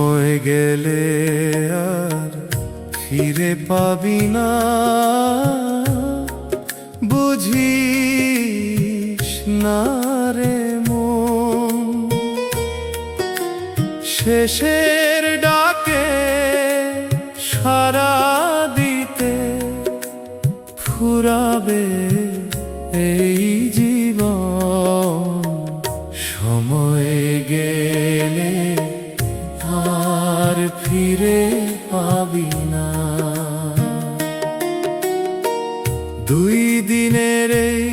সময় গেলে আর ফিরে পাবি না, বুঝিস না রে মন। শেষের ডাকে সাড়া দিতে ফুরাবে এই জীবন। সময় গেলে আর ফিরে পাবি না। দুই দিনের এই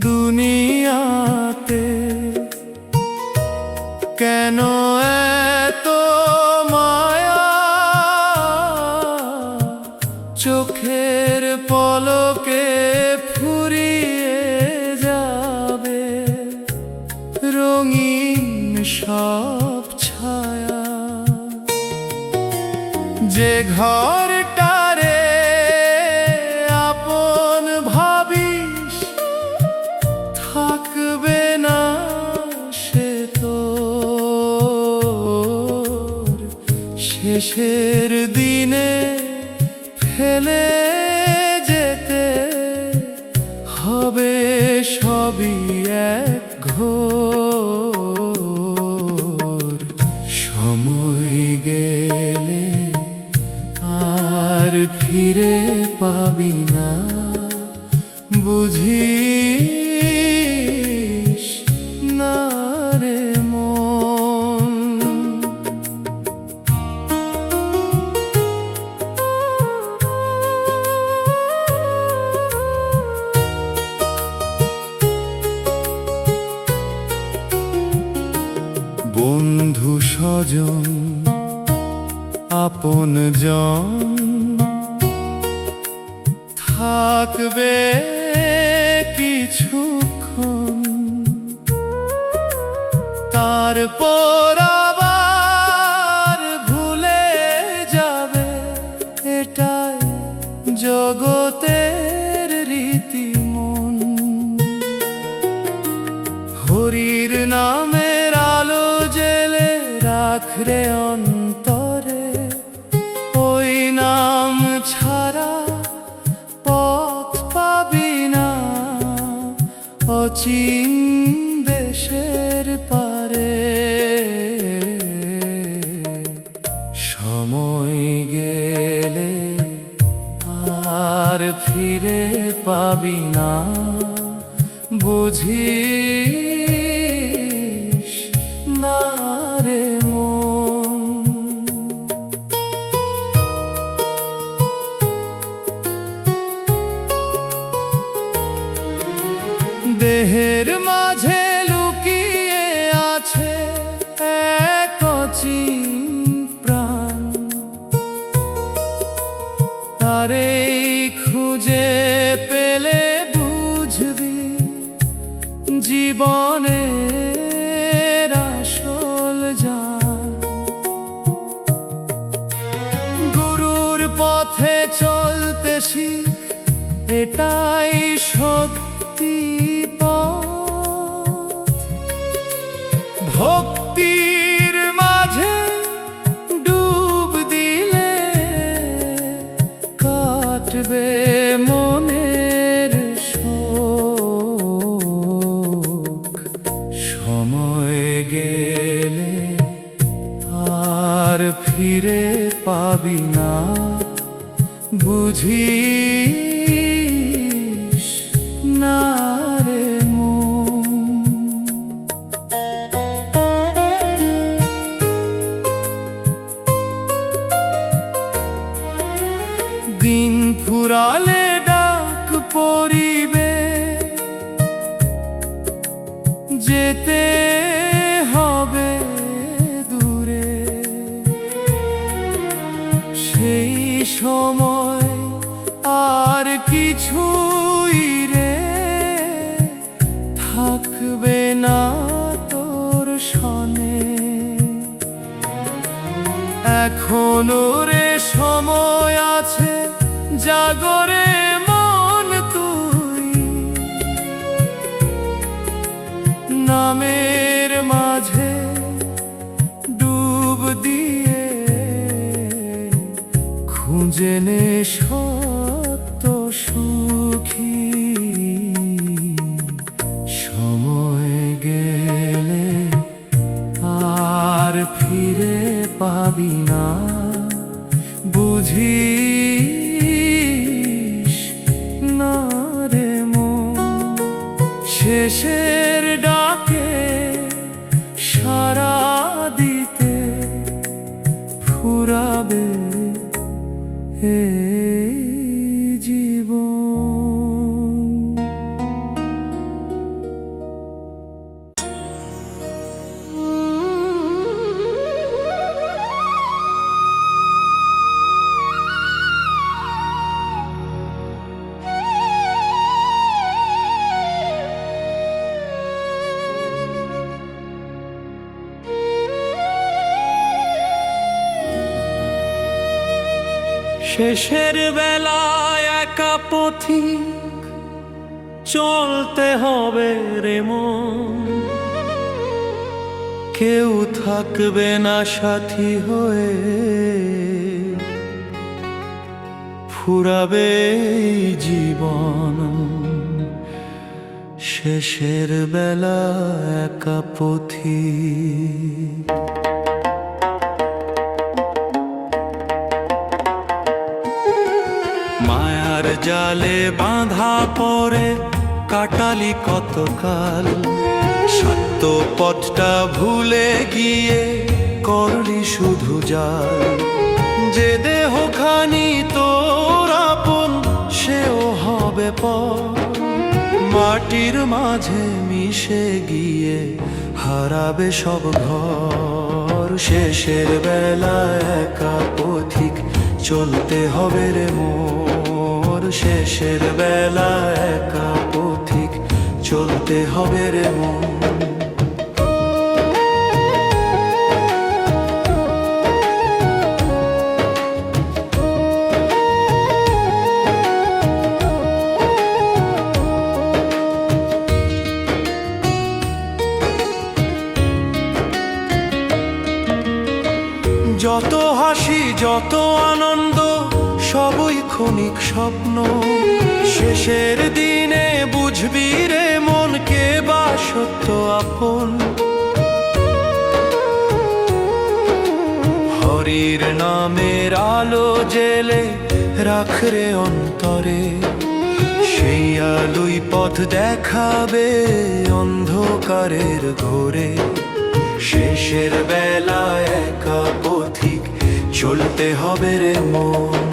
দুনিয়াতে কেন এত মায়া, চোখের পলকে ফুরিয়ে যাবে রঙিন সব ছায়া। যে ঘরটারে আপন ভাবিস থাকবে না সে তোর। শেষের দিনে ফেলে যেতে হবে সবই এক ঘোর। সময় গেলে আর ফিরে পাবি না, বুঝিস না রে মন। বন্ধু স্বজন আপন জন থাকবে কিছুক্ষণ, তারপর আবার ভুলে যাবে। এটাই জগতের রীতি মন। হরির নামের আলো জেলে রাখরে অন্তরে, ওই নাম ছাড়া পথ পাবি না অচিন দেশের পারে। সময় গেলে আর ফিরে পাবি না, বুঝিস না রে মন। দেহের মাঝে লুকিয়ে আছে এক অচিন প্রাণ, তারে খুঁজে পেলে বুঝবি জীবনের আসল জান। গুরুর পথে চলতে শিখ, এটাই সত্যি পথ। ভক্তির মাঝে ডুব দিলে কাটবে মনের শোক। সময় গেলে আর ফিরে পাবি না, বুঝিস না রে মন। দিন ফুরালে ডাক পড়িবে, যেতে হবে দূরে। সেই সময় আর কিছুই রে থাকবে না তোর সনে। এখনো রে সময় আছে, জাগরে মন তুই। নামের মাঝে ডুব জেনে সত্য সুখী। সময় গেলে আর ফিরে পাবি না, বুঝিস না রে মন। শেষের ডাকে সাড়া দিতে ফুরাবে এই জীবন। শেষের বেলায় একা পথিক চলতে হবে রে মন, কেউ থাকবে না সাথী হয়ে, ফুরাবে এই জীবন। শেষের বেলা একা পথিক। মায়ার জালে বাঁধা পড়ে কাটালি কতকাল, সত্য পথটা ভুলে গিয়ে করলি শুধু জাল। যে দেহখানি তোর আপন সেও হবে পর, মাটির মাঝে মিশে গিয়ে হারাবে সব ঘর। শেষের বেলা একা পথিক চলতে হবে রে মোর, শেষের বেলা একা পথিক চলতে হবে রে মোর। যত হাসি যত আনন্দ সবই ক্ষণিক স্বপ্ন, শেষের দিনে বুঝবি রে মন কে বা সত্য আপন। হরির নামের আলো জেলে রাখ রে অন্তরে, সেই আলোই পথ দেখাবে অন্ধকারের ঘোরে। শেষের বেলা একা পথিক চলতে হবে রে মন।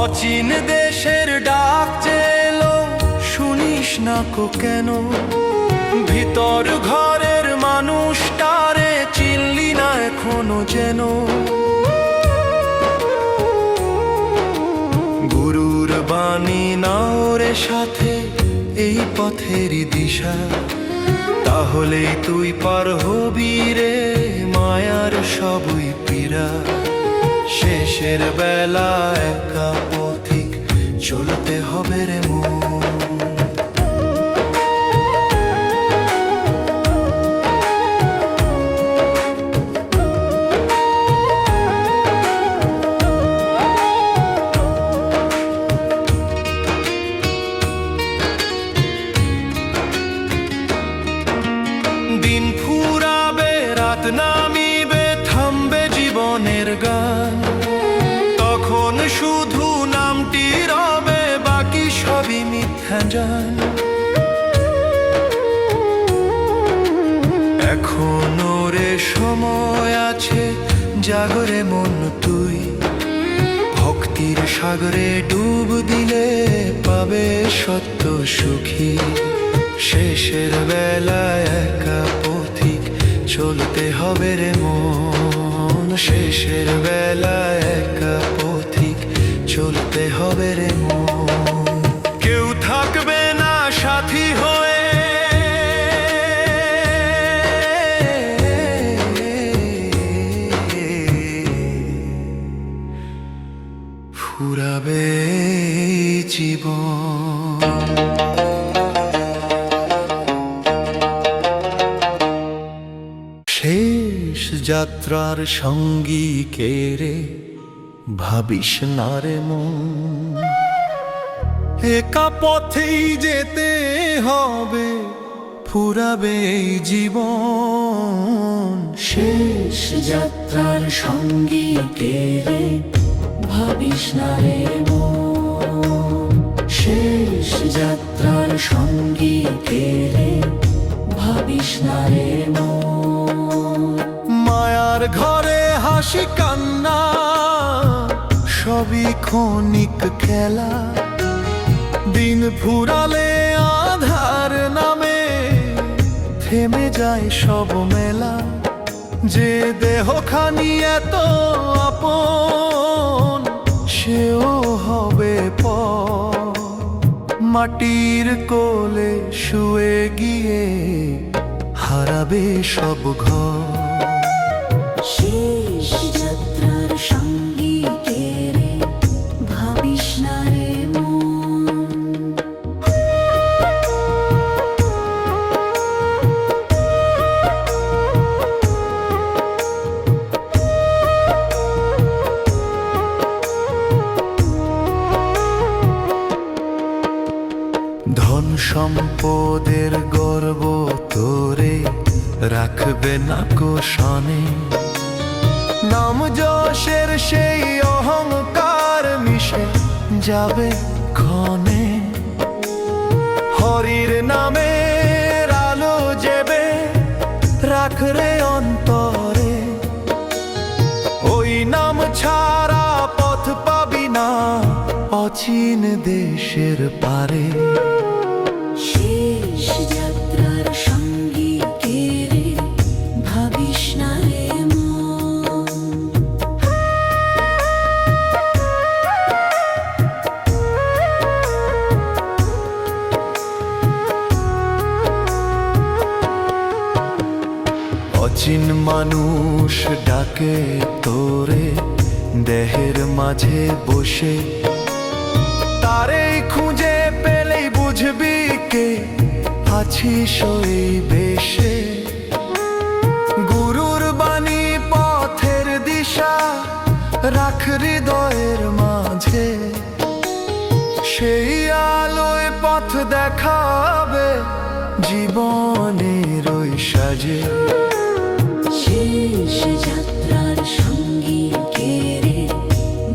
অচিন দেশের ডাক চেলো শুনিস না কো কেন, ভিতর ঘরের মানুষটারে চিনলি না এখনো যেন। গুরুর বাণী নাও রে সাথে এই পথেরই দিশা, তাহলেই তুই পার হবি রে মায়ার সবই পীড়া। শেষের বেলা একা পথিক চলতে হবে রে মন। দিন ফুরাবে রাত নামিবে থামবে জীবনের গান, তখন শুধু নামটি রবে বাকি সবই মিথ্যা জান। এখনো রে সময় আছে জাগরে মন তুই, ভক্তির সাগরে ডুব দিলে পাবে সত্য সুখী। শেষের বেলা একা পথিক চলতে হবে রে মন, শেষের বেলা একা পথিক চলতে হবে রে মন। কেউ থাকবে না সাথী হয়ে, যাত্রার সঙ্গী কে রে, ভাবিস না রে মন। একা পথেই যেতে হবে, ফুরাবে এই জীবন। শেষ যাত্রার সঙ্গী কে রে, ভাবিস না রে মন। শেষ যাত্রার সঙ্গী কে রে, ভাবিস না রে মন। মায়ার ঘরে হাসি কান্না সবই ক্ষণিক খেলা। দিন ফুরালে আধার নামে থেমে যায় সব মেলা। যে দেহখানি এত আপন, সেও হবে পর। মাটির কোলে শুয়ে গিয়ে হারাবে সব ঘর। শেষ যাত্রার সঙ্গী কে রে, ভাবিস না রে মন। ধন সম্পদের গর্ব তোরে রাখবে না কোষণে। নাম যশের সেই অহংকার মিশে যাবে ক্ষণে। হরির নামে আলো জেবে রাখরে অন্তরে। ওই নাম ছাড়া পথ পাবি না অচিন দেশের পারে। শেষ যাত্রার সঙ্গী কে রে, ভাবিস না রে মন। অচিন মানুষ ডাকে তোরে দেহের মাঝে বসে। তারে খুঁজে পেলেই বুঝবি কে আছিস ওই বেশে। গুরুর বাণী পথের দিশা রাখ হৃদয়ের মাঝে। সেই আলোয় পথ দেখাবে জীবনের ওই সাজে। শেষ যাত্রার সঙ্গী কে রে,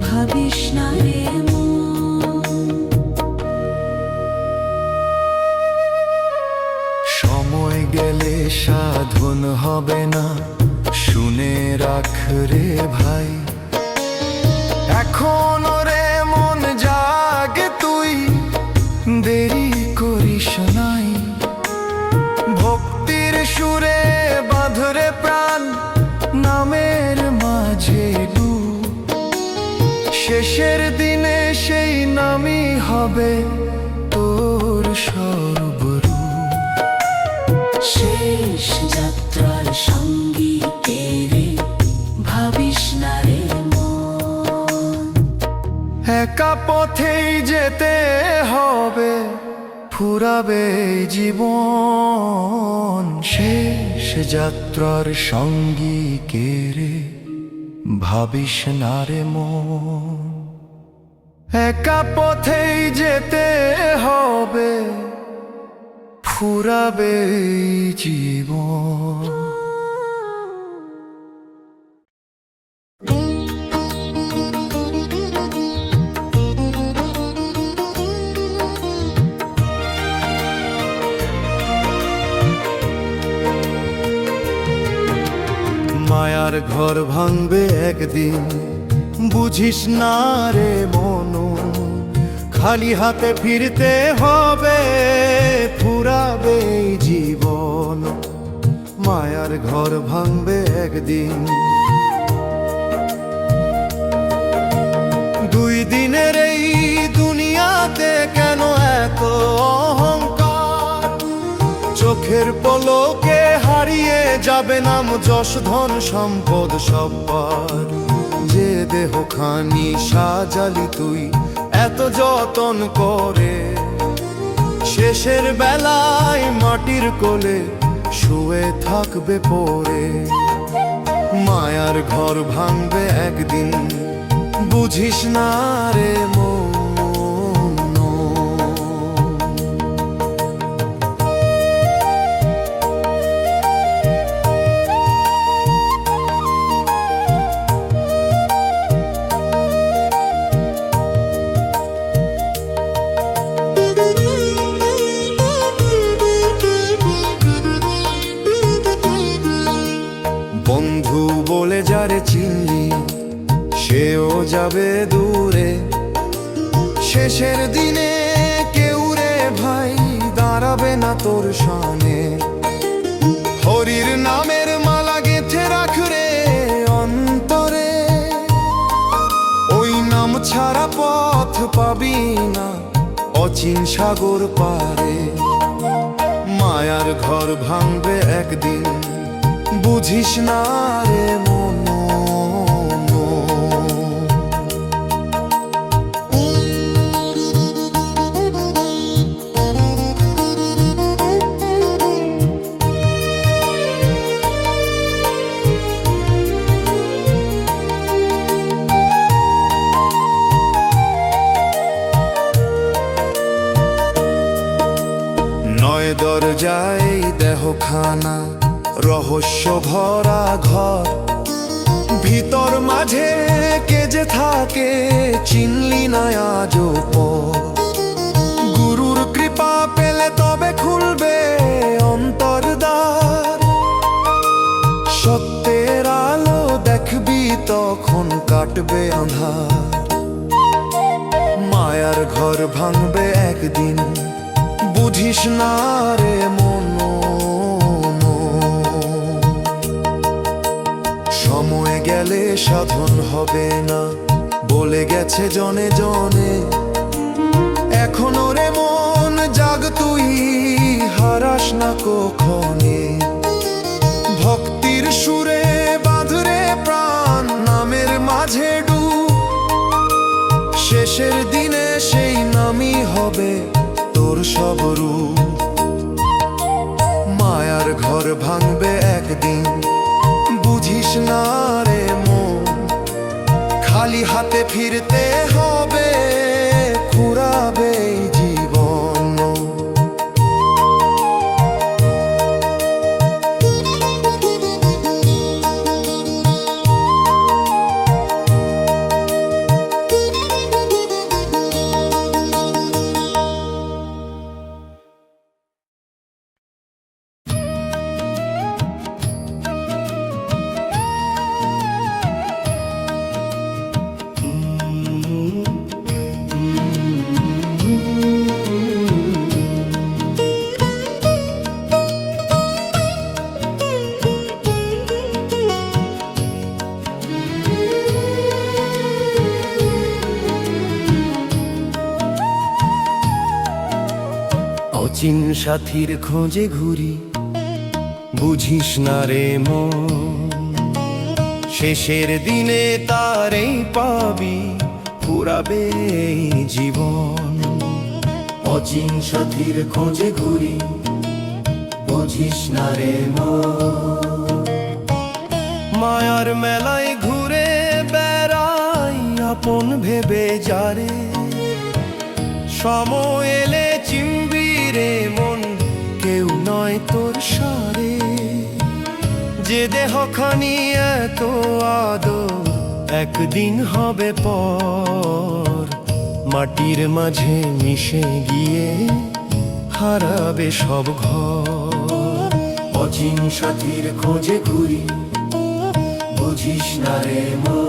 ভাবিস না রে মন। সময় গেলে সাধন হবে না, শুনে রাখ রে ভাই। এখন রে মন জাগে তুই, দেরি করিস নাই। ভক্তির সুরে বাঁধরে প্রাণ, নামের মাঝে ডুব। শেষের দিনে সেই নামই হবে তোর সর্বরূপ। শেষ যাত্রার সঙ্গী কে রে, ভাবিস না রে মন। একা পথেই যেতে হবে, ফুরাবে এই জীবন। শেষ যাত্রার সঙ্গী কে রে, ভাবিস না রে মন। একা পথেই যেতে হবে, ফুরাবে এই জীবন। মায়ার ঘর ভাঙবে একদিন, বুঝিস না রে মনু। খালি হাতে ফিরতে হবে, ফুরাবে এই জীবন। মায়ার ঘর ভাঙবে একদিন। দুই দিনের এই দুনিয়াতে কেন এত অহংকার? চোখের পলকে হারিয়ে যাবে নাম যশ ধন সম্পদ সব্বার। যে দেহখানি সাজালি তুই এত যতন করে, শেষের বেলায় মাটির কোলে শুয়ে থাকবে পড়ে। মায়ার ঘর ভাঙবে একদিন, বুঝিস না রে মন। বন্ধু বলে যারে চিনলি সেও যাবে দূরে, শেষের দিনে কেউ রে ভাই দাঁড়াবে না তোর সামনে। হরির নামের মালা গেঁথে রাখ রে অন্তরে, ওই নাম ছাড়া পথ পাবি না অচিন সাগর পারে। মায়ার ঘর ভাঙবে একদিন, বুঝিস না রে মন। নয় দরজায় দেহখানা, রহস্য ভরা ঘর, ভিতর মাঝে কে যে থাকে চিনলি না আজও পর। গুরুর কৃপা পেলে তবে খুলবে অন্তর্দ্বার, সত্যের আলো দেখবি তখন কাটবে আঁধার। মায়ার ঘর ভাঙবে একদিন, বুঝিস না রে মন। সময় গেলে সাধন হবে না বলে গেছে জনে জনে, এখনো রে মন জাগ তুই হারাস না কখনে। ভক্তির সুরে বাঁধরে প্রাণ নামের মাঝে ডুব, শেষের দিনে সেই নামই হবে তোর সব রূপ। মায়ার ঘর ভাঙবে একদিন, বুঝিস না রে মন। খালি হাতে ফিরতে হবে, ফুরাবে জীবন। অচিন সাথীর খোঁজে ঘুরি, বুঝিস না রে মন। শেষের দিনে তারেই পাবি, ফুরাবে জীবন। অচিন সাথীর খোঁজে ঘুরি, বুঝিস না রে মন। মায়ার মেলায় ঘুরে বেড়াই আপন ভেবে যারে, সময় এলে চিনবি রে মন কেউ নয় তোর সারে। যে দেহখানি এত আদর একদিন হবে পর, মাটির মাঝে মিশে গিয়ে হারাবে সব ঘর। অচিন সাথীর খোঁজে ঘুরি, বুঝিস না রে মন।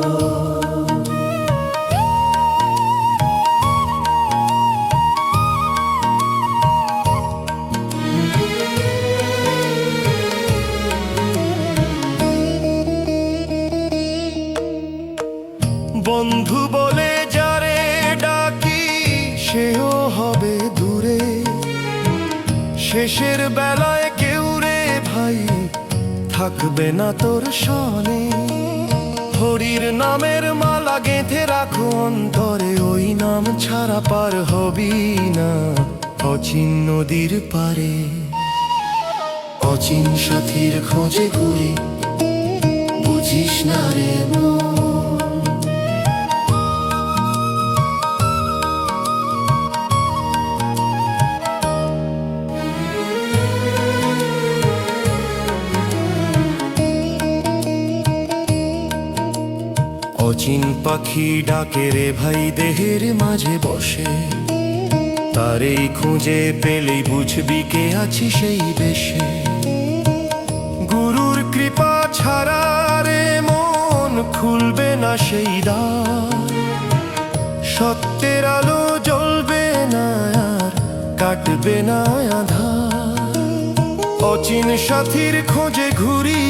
বন্ধু বলে যারে ডাকি সেও হবে দূরে, শেষের বেলায় কেউ রে ভাই থাকবে না তোর সনে। হরির নামের মালা গেঁথে রাখো অন্তরে, ওই নাম ছাড়া পার হবি না অচিন নদীর পারে। অচিন সাথীর খোঁজে ঘুরি, বুঝি না রে মন। অচিন পাখি ডাকে রে ভাই দেহের মাঝে বসে, তারেই খুঁজে পেলেই বুঝবি কে আছি সেই বেশে। গুরুর কৃপা ছাড়া রে মন খুলবে না সেই দ্বার, সত্যের আলো জ্বলবে না আর কাটবে না আধার। অচিন সাথীর খোঁজে ঘুরি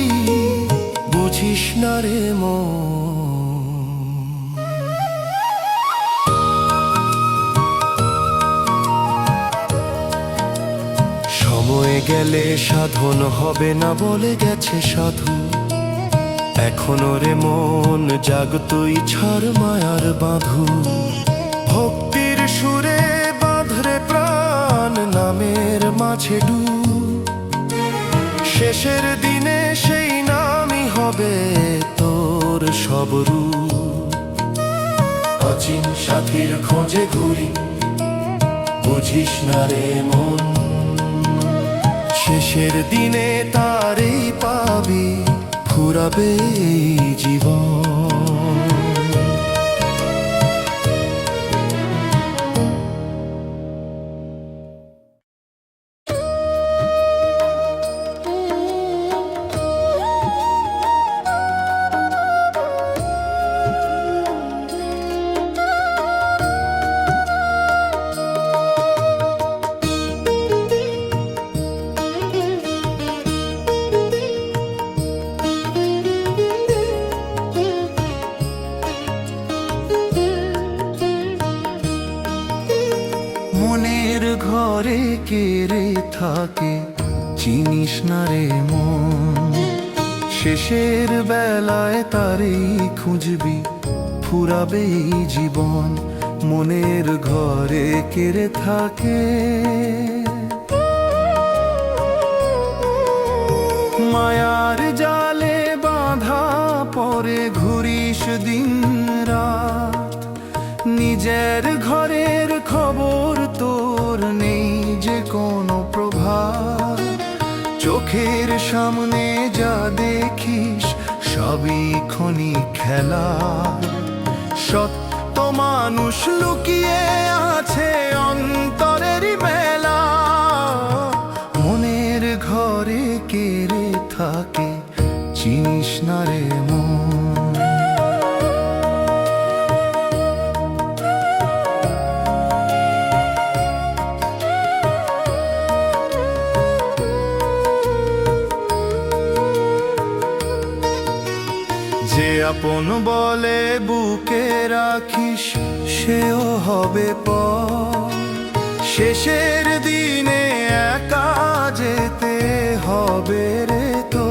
বুঝিস না রে মন। সময় গেলে সাধন হবে না বলে গেছে সাধু, এখনো রে মন জাগ তুই ছাড় মায়ার বাঁধু। ভক্তির সুরে বাঁধরে প্রাণ নামের মাঝে ডু, শেষের দিনে সেই নামই হবে তোর সব রূপ। অচিন সাথীর খোঁজে ঘুরি বুঝিস না রে মন, শেষের দিনে তারেই পাবি ফুরাবে এই জীবন। মনের ঘরে কে রে থাকে চিনিস না রে মন, শেষের বেলায় তারেই খুঁজবি ফুরাবে এই জীবন। মনের ঘরে কে রে থাকে মায়ার জালে বাঁধা পরে ঘুরিস দিন রাত, নিজের ঘরের খবর তোর নেই যে কোনো প্রভাব। চোখের সামনে যা দেখিস সবই ক্ষণিক খেলা, সত্য মানুষ লুকিয়ে আছে অন্তরেরই মেলা। মনের ঘরে কে রে থাকে চিনিস না রে মন। যে আপন বলে বুকে রাখিস সেও হবে পর, শেষের দিনে একা যেতে হবে রে তো।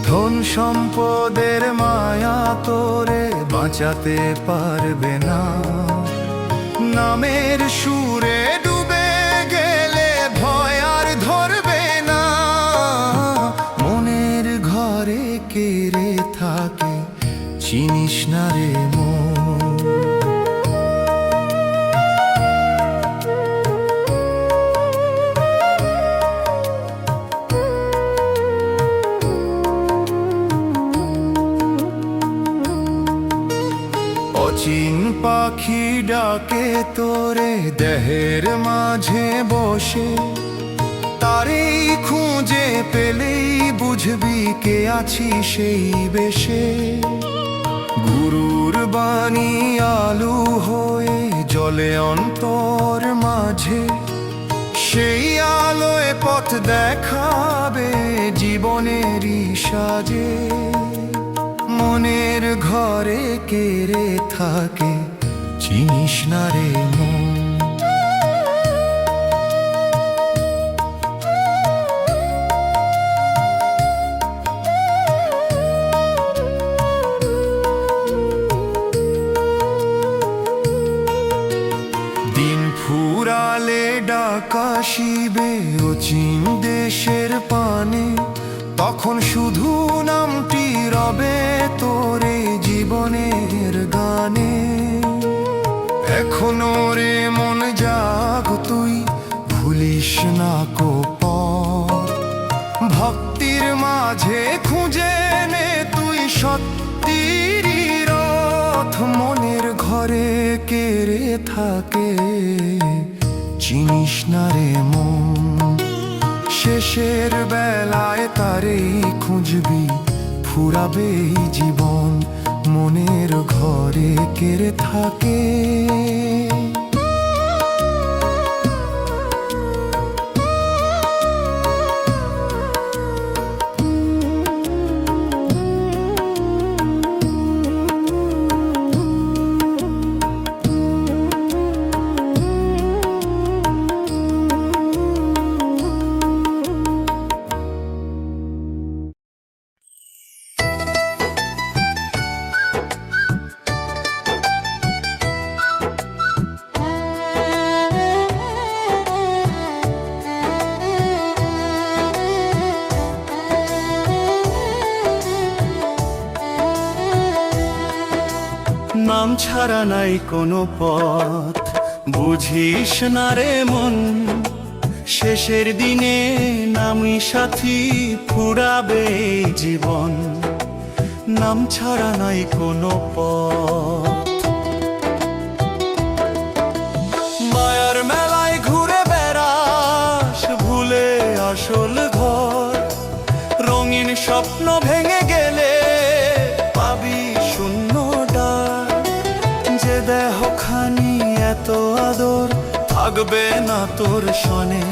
ধন সম্পদের মায়া তোরে বাঁচাতে পারবে না, নামের সুরে ডুবে গেলে ভয় আর ধরবে না। মনের ঘরে কে রে থাকে চিনিস না রে মন। অচিন পাখি ডাকে তোরে দেহের মাঝে বসে, তারেই খুঁজে পেলেই বুঝবি কে আছি সেই বেশে। গুরুর বাণী আলু হয়ে জ্বলে অন্তর মাঝে, সেই আলোয় পথ দেখাবে জীবনেরই সাজে। মনের ঘরে কে রে থাকে চিনিস না রে মন। দিন ফুরালে ডাক আসিবে অচিন দেশের পানে, তখন শুধু নামটি রবে তোরে জীবনের গানে। এখনো রে মন জাগ তুই, ভুলিস না কো পথ। ভক্তির মাঝে খুঁজে নে তুই সত্যির রথ। মনের ঘরে কেড়ে থাকে চিনিস না রে মন, শেষের বেলায় তারেই খুঁজবি ফুরাবে জীবন। মনের ঘরে কেড়ে থাকে নাম ছাড়া নাই কোনো পথ, বুঝিস না রে মন। শেষের দিনে নামই সাথী, ফুরাবে জীবন। নাম ছাড়া নাই কোনো পথ। মায়ার মেলায় ঘুরে বেড়াস, ভুলে আসল ঘর। রঙিন স্বপ্ন ভেঙে গেলে পাবি শূন্য ডাক। যে দেহখানি এত আদর থাকবে না তোর সনে,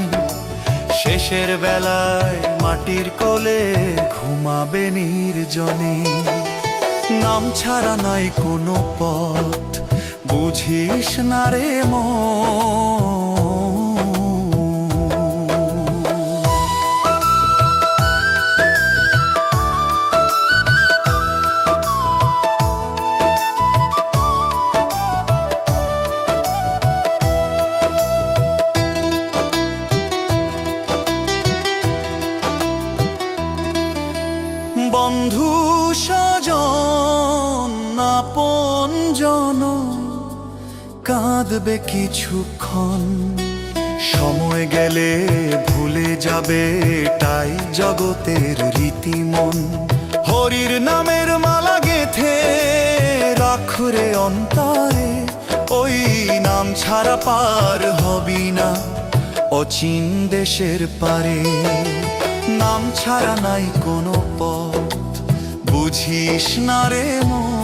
শেষের বেলায় মাটির কোলে ঘুমাবে নির্জনে। নাম ছাড়া নাই কোনো পথ, বুঝিস না রে মন। বন্ধু স্বজন আপন জন কাঁদবে কিছুক্ষণ। সময় গেলে ভুলে যাবে এটাই জগতের রীতিমন। হরির নামের মালা গেঁথে রাখ রে অন্তরে, ওই নাম ছাড়া পার হবি না অচিন দেশের পারে। নাম ছাড়া নাই কোনো পথ, বুঝিস না রে মন।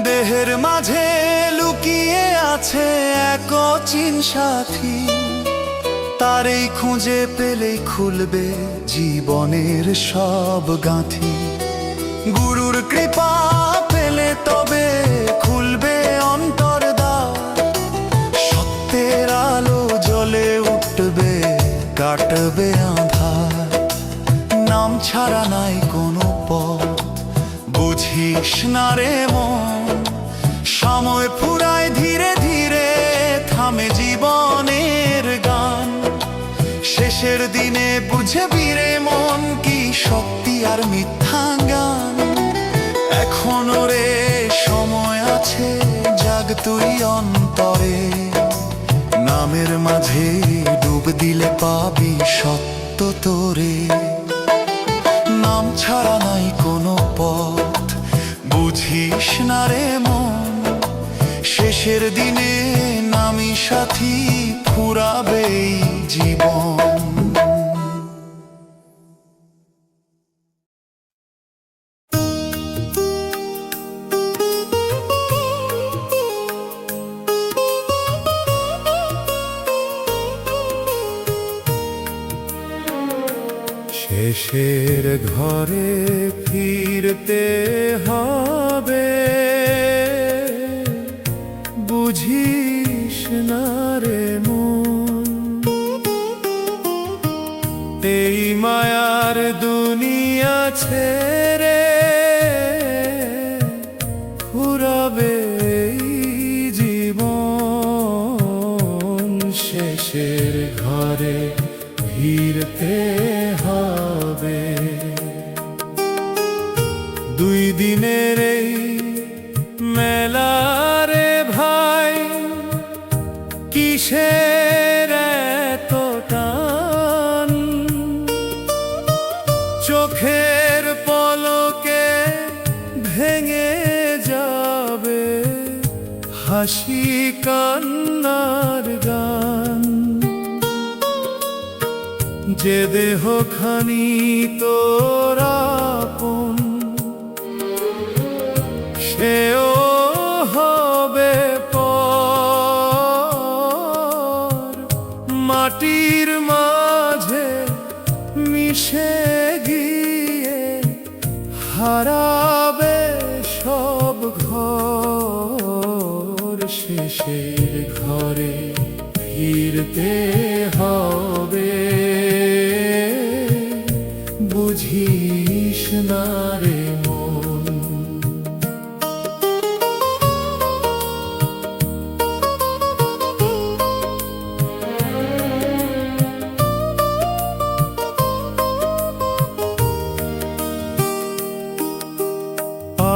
দেহের মাঝে লুকিয়ে আছে এক অচিন সাথী, তারেই খুঁজে পেলেই খুলবে জীবনের সব গাঁথি। গুরুর কৃপা পেলে তবে খুলবে অন্তর দ্বার। সত্যের আলো জ্বলে উঠবে, কাটবে আঁধার। নাম ছাড়া নাই কোনো পথ, বুঝিস না রে মন। সময় ফুরায় ধীরে ধীরে, থামে জীবনের গান। শেষের দিনে বুঝবি রে মন, কি সত্যি আর মিথ্যা গান। এখনো রে সময় আছে, জাগ তুই অন্তরে। নামের মাঝে ডুব দিলে পাবি সত্য তোরে। নাম ছাড়া নাই কোনো পথ, বুঝিস না রে মন। শেষের দিনে নামই সাথী, ফুরাবে জীবন। শেষের ঘরে ফিরতে হবে, বুঝিস না রে মন। এই মায়ার দুনিয়া ছেড়ে ফুরাবে এই জীবন, শেষের ঘরে ফিরতে হবে। দুই দিনের এই মেলারে ভাই, কিসের এত টান? চোখের পলকে ভেঙে যাবে হাসি কান্নার গান। যে দেহখানি তোর আপন, সেও হবে পর। মাটির মাঝে মিশে গিয়ে হারাবে সব ঘর, শেষের ঘরে ফিরতে হবে। বুঝিস না রে মন।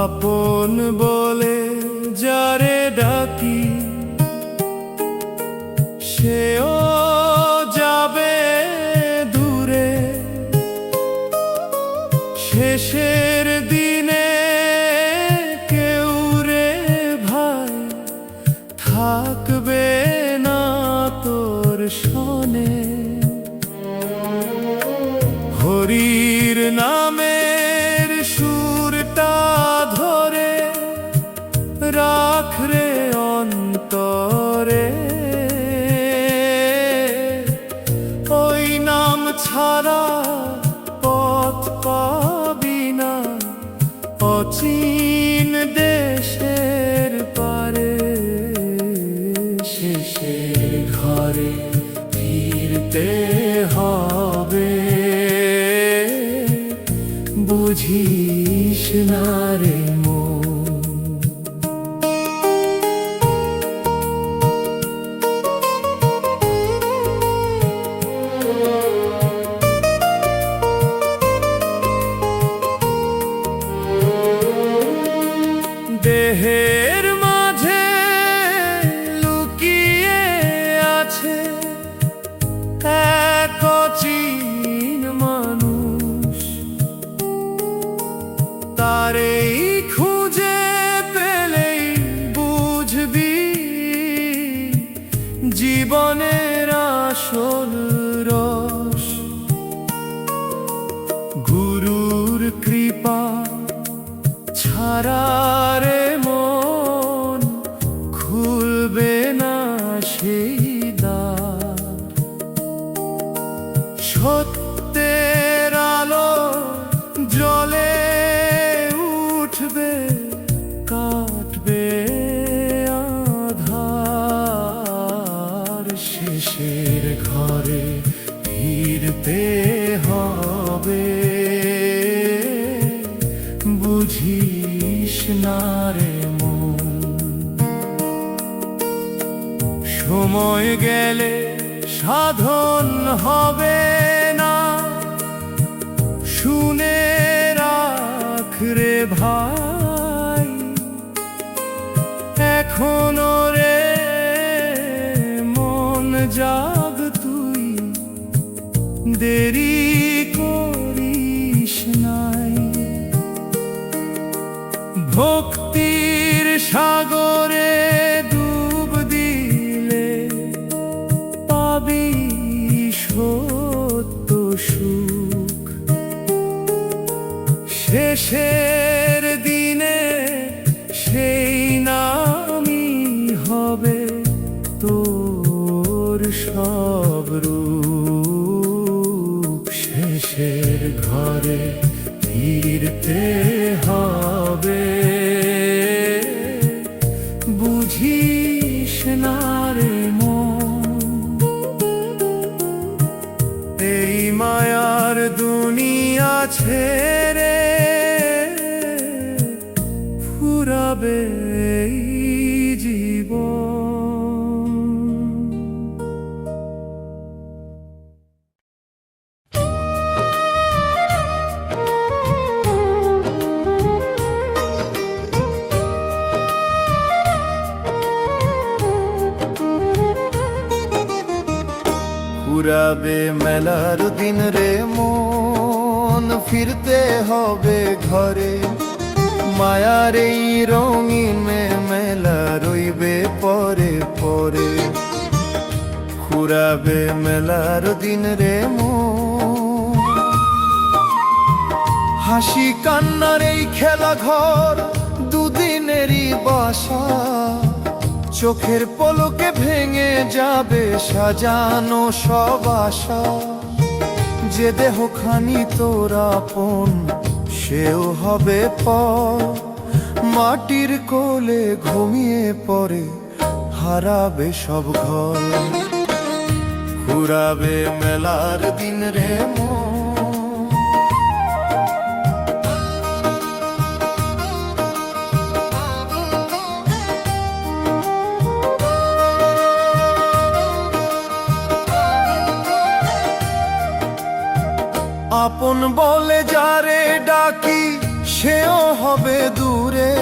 আপন বলে যারে ডাকি, সেও যাবে দূরে। শেষের দিনে কেউ রে ভাই থাকবে না তোর সনে। হরির নামের সুরটা ধরে রাখ রে অন্তরে। ওই নাম ছাড়া পথ পাবি না অচিন দেশের পারে। শেষের ঘরে ফিরতে হবে। বুঝিস না রে মন। দেহের মাঝে লুকিয়ে আছে এক অচিন মানুষ, তারেই খুঁজে পেলেই বুঝবি জীবনের আসল রস। গুরুর কৃপা ছাড়া রে মন খুলবে না সেই দ্বার। সত্যের আলো জলে উঠবে, কাটবে আধার। শেষের ঘরে ফিরতে হবে। বুঝিস না রে মন। সময় গেলে সাধন হবে না, শুনে রাখ রে ভাই। এখনো রে মন জাগ তুই, দেরি করিস নাই। ভক্তির সাগরে ডুব দিলে পাবি সত্য সুখ। শেষের দিনে সেই নামই হবে তোর সব রূপ। শেষের ঘরে ফিরতে হবে। বুঝিস না রে মন। এই মায়ার দুনিয়া ছেড়ে ফুরাবে এই জীবন। ফুরাবে মেলার দিন রে মন, ফিরতে হবে ঘরে। মায়ার এই রঙিন মেলা রইবে পরে পরে। ফুরাবে মেলার দিন রে মন, হাসি কান্নার এই খেলা ঘর দুদিনেরই বাসা। চোখের পলকে ভেঙে যাবে সাজানো সব আশা। যে দেহখানি তোর আপন সেও হবে পর। মাটির কোলে ঘুমিয়ে পড়ে হারাবে সব ঘর। ফুরাবে মেলার দিন রে মন। আপন বলে যারে ডাকি সেও হবে দূরে।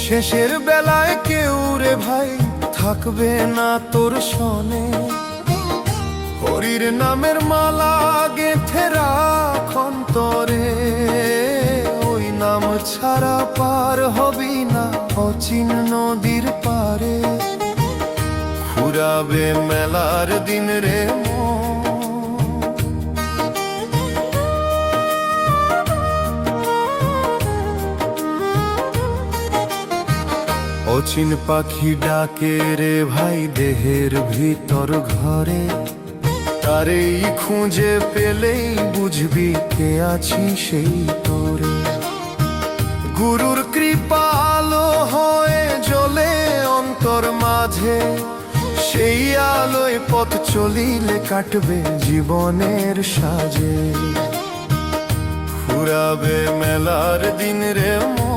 শেষের বেলায় কেউ রে ভাই থাকবে না তোর সনে। হরির নামের মালা গেঁথে রাখ অন্তরে। ওই নাম ছাড়া পার হবি না অচিন নদীর পারে। ফুরাবে মেলার দিন রে মন। অচিন পাখি ডাকে রে ভাই দেহের ভিতর ঘরে। তারেই খুঁজে পেলেই বুঝবি কে আছি সেই তোরে। গুরুর কৃপা আলো হয়ে জ্বলে অন্তর মাঝে। সেই আলোয় পথ চলিলে কাটবে জীবনের সাজে। ফুরাবে মেলার দিন রে মন।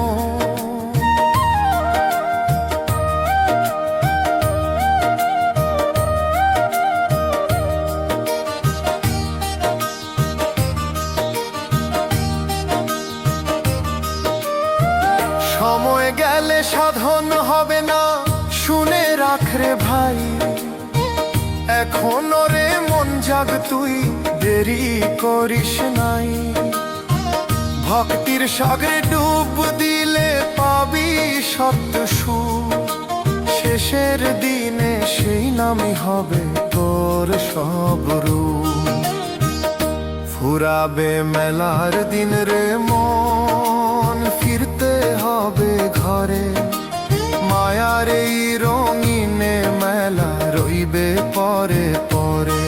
সময় গেলে সাধন হবে না শুনে রাখ রে ভাই। এখনো রে মন জাগ তুই দেরি করিস নাই। ভক্তির সাগরে ডুব দিলে পাবি সত্য সুখ। শেষের দিনে সেই নামই হবে তোর সব রূপ। ফুরাবে মেলার দিন রে মন, ফিরতে হবে ঘরে। মায়ার এই রঙিনে মেলা রইবে পরে পরে।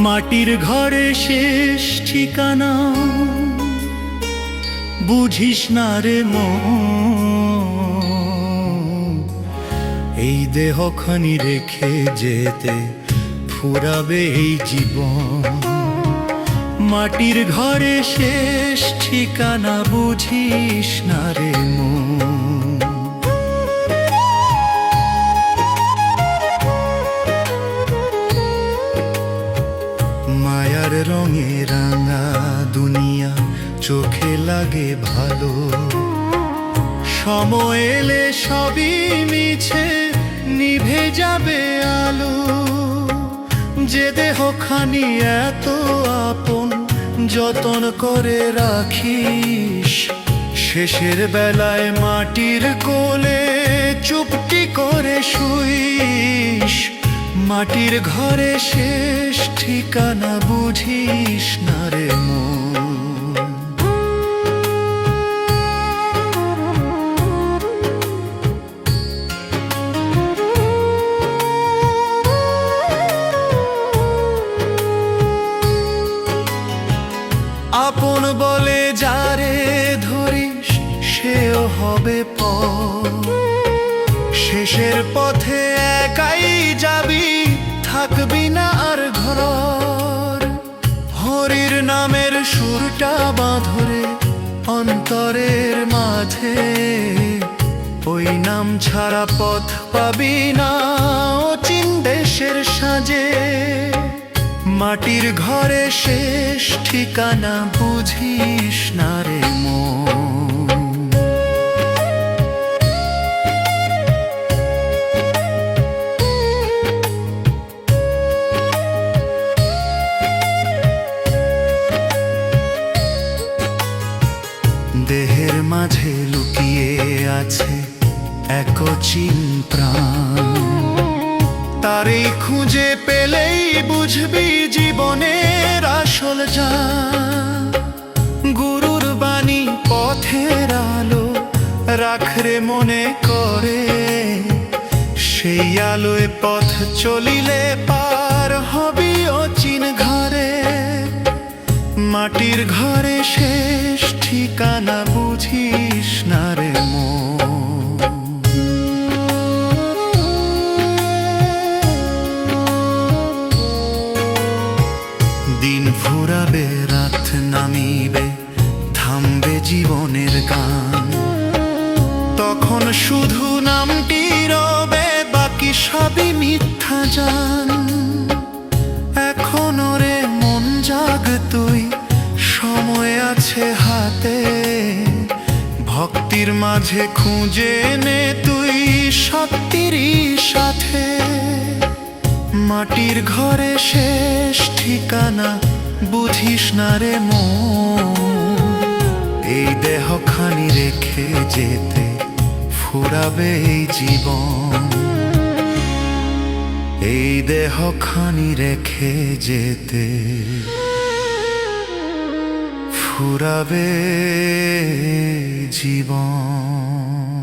মাটির ঘরে শেষ ঠিকানা বুঝিস না রে মন। এই দেহখানি রেখে যেতে ফুরাবে এই জীবন। মাটির ঘরে শেষ ঠিকানা বুঝিস না রে মন। মায়ার রঙে রাঙা দুনিয়া চোখে লাগে ভালো। সময় এলে সবই মিছে নিভে যাবে আলো। যে দেহখানি এত আপন যতন করে রাখিস। শেষের বেলায় মাটির কোলে চুপটি করে শুইস। মাটির ঘরে শেষ ঠিকানা বুঝিস না রে মন। ধ্বংসের পথে একাই যাবি, থাকবি না আর ঘর। হরির নামের সুরটা বাঁধরে অন্তরের মাঝে, ওই নাম ছাড়া পথ পাবি না অচিন দেশের সাজে। মাটির ঘরে শেষ ঠিকানা বুঝিস না রে মন। দেহের মাঝে লুকিয়ে আছে এক অচিন প্রাণ, তারই খুঁজে পেলেই বুঝবি জীবনের আসল জান। গুরুর বাণী পথের আলো রাখরে মনে করে, সেই আলোয় পথ চলিলে পার হবি অচিন ঘরে। মাটির ঘরে শেষ ঠিকানা বুঝিস না রে মন। দিন ফুরাবে রাত নামিবে, থামবে জীবনের গান, তখন শুধু নামটি রবে, বাকি সবই মিথ্যা জান। এখনো রে মন জাগ তুই, সময় আছে হাতে, ভক্তির মাঝে খুঁজে নে তুই শক্তিরই সাথে। মাটির ঘরে শেষ ঠিকানা বুঝিস না রে মন। এই দেহখানি রেখে যেতে ফুরাবে এই জীবন, এই দেহখানি রেখে যেতে ফুরাবে জীবন।